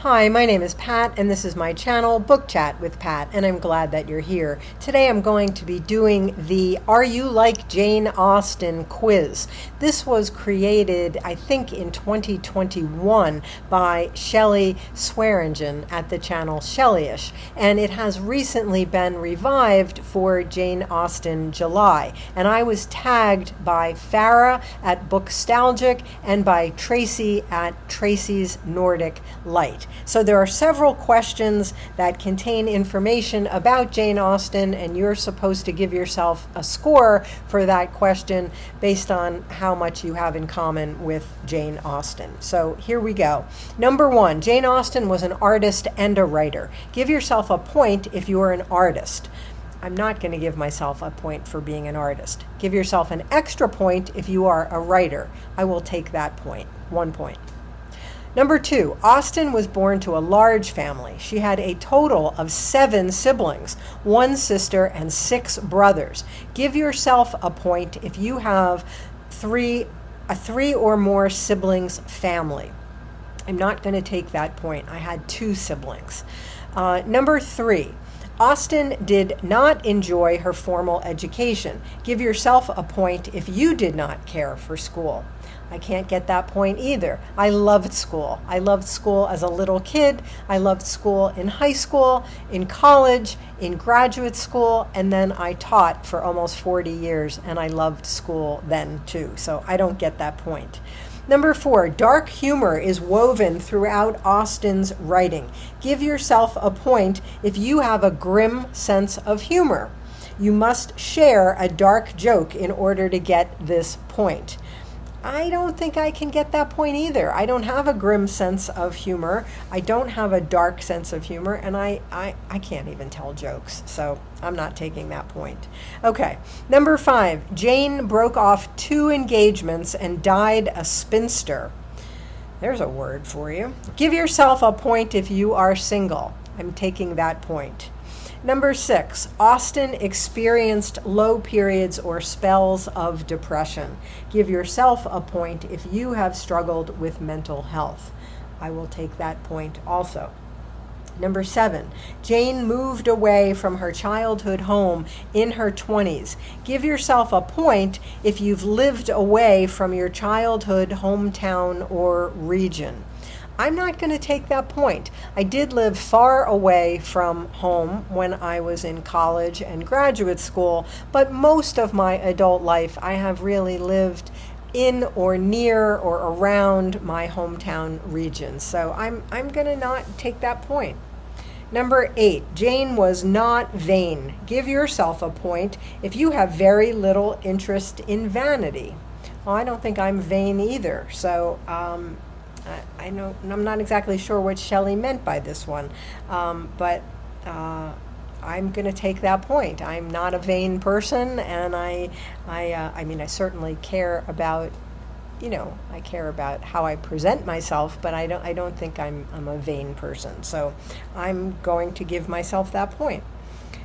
Hi, my name is Pat, and this is my channel, Book Chat with Pat, and I'm glad that you're here. Today I'm going to be doing the Are You Like Jane Austen quiz. This was created, I think, in 2021 by Shelly Swearingen at the channel Shellyish, and it has recently been revived for Jane Austen July. And I was tagged by Farrah at Bookstalgic and by Tracy at Tracy's Nordic Light. So there are several questions that contain information about Jane Austen, and you're supposed to give yourself a score for that question based on how much you have in common with Jane Austen. So here we go. Number 1, Jane Austen was an artist and a writer. Give yourself a point if you are an artist. I'm not going to give myself a point for being an artist. Give yourself an extra point if you are a writer. I will take that point, 1 point. Number 2, Austen was born to a large family. She had a total of 7 siblings, 1 sister and 6 brothers. Give yourself a point if you have a 3 or more siblings family. I'm not going to take that point. I had 2 siblings. Number 3, Austen did not enjoy her formal education. Give yourself a point if you did not care for school. I can't get that point either. I loved school. I loved school as a little kid. I loved school in high school, in college, in graduate school, and then I taught for almost 40 years, and I loved school then too. So I don't get that point. Number 4, dark humor is woven throughout Austen's writing. Give yourself a point if you have a grim sense of humor. You must share a dark joke in order to get this point. I don't think I can get that point either. I don't have a grim sense of humor. I don't have a dark sense of humor, and I can't even tell jokes, so I'm not taking that point. Okay, number 5, Jane broke off 2 engagements and died a spinster. There's a word for you. Give yourself a point if you are single. I'm taking that point. Number 6, Austen experienced low periods or spells of depression. Give yourself a point if you have struggled with mental health. I will take that point also. Number 7, Jane moved away from her childhood home in her 20s. Give yourself a point if you've lived away from your childhood hometown or region. I'm not going to take that point. I did live far away from home when I was in college and graduate school, but most of my adult life I have really lived in or near or around my hometown region. So I'm going to not take that point. Number 8, Jane was not vain. Give yourself a point if you have very little interest in vanity. Well, I don't think I'm vain either. So I'm not exactly sure what Shelley meant by this one, but I'm going to take that point. I'm not a vain person, and I certainly care about, I care about how I present myself, but I don't think I'm a vain person. So I'm going to give myself that point.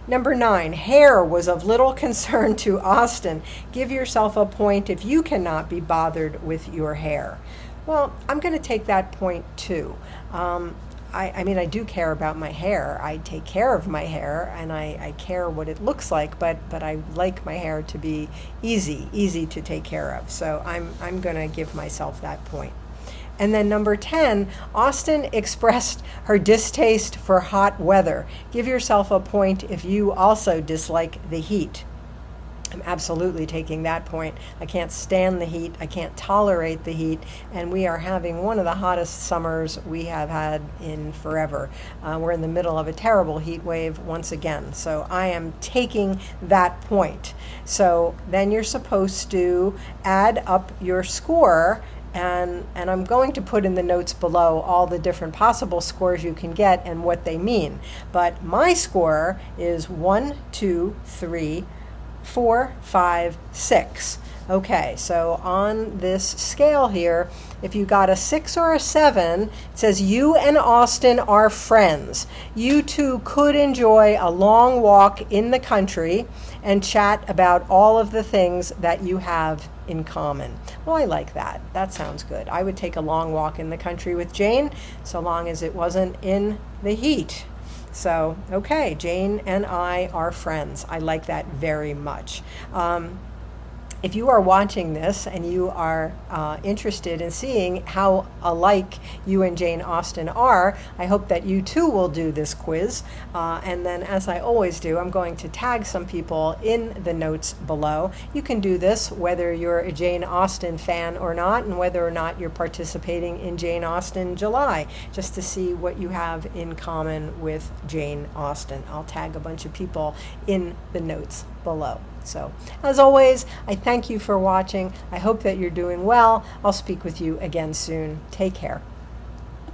Number 9, hair was of little concern to Austen. Give yourself a point if you cannot be bothered with your hair. Well, I'm going to take that point too. I do care about my hair. I take care of my hair, and I care what it looks like, but I like my hair to be easy to take care of. So I'm going to give myself that point. And then number 10, Austen expressed her distaste for hot weather. Give yourself a point if you also dislike the heat. I'm absolutely taking that point. I can't stand the heat. I can't tolerate the heat. And we are having one of the hottest summers we have had in forever. We're in the middle of a terrible heat wave once again. So I am taking that point. So then you're supposed to add up your score, and I'm going to put in the notes below all the different possible scores you can get and what they mean. But my score is 1, 2, 3, 4, 5, 6. Okay, so on this scale here, if you got a 6 or a 7, it says you and Austen are friends. You two could enjoy a long walk in the country and chat about all of the things that you have in common. Well, I like that. That sounds good. I would take a long walk in the country with Jane, so long as it wasn't in the heat. So, okay, Jane and I are friends. I like that very much. If you are watching this and you are interested in seeing how alike you and Jane Austen are, I hope that you too will do this quiz. And then, as I always do, I'm going to tag some people in the notes below. You can do this whether you're a Jane Austen fan or not, and whether or not you're participating in Jane Austen July, just to see what you have in common with Jane Austen. I'll tag a bunch of people in the notes below. So, as always, I thank you for watching. I hope that you're doing well. I'll speak with you again soon. Take care.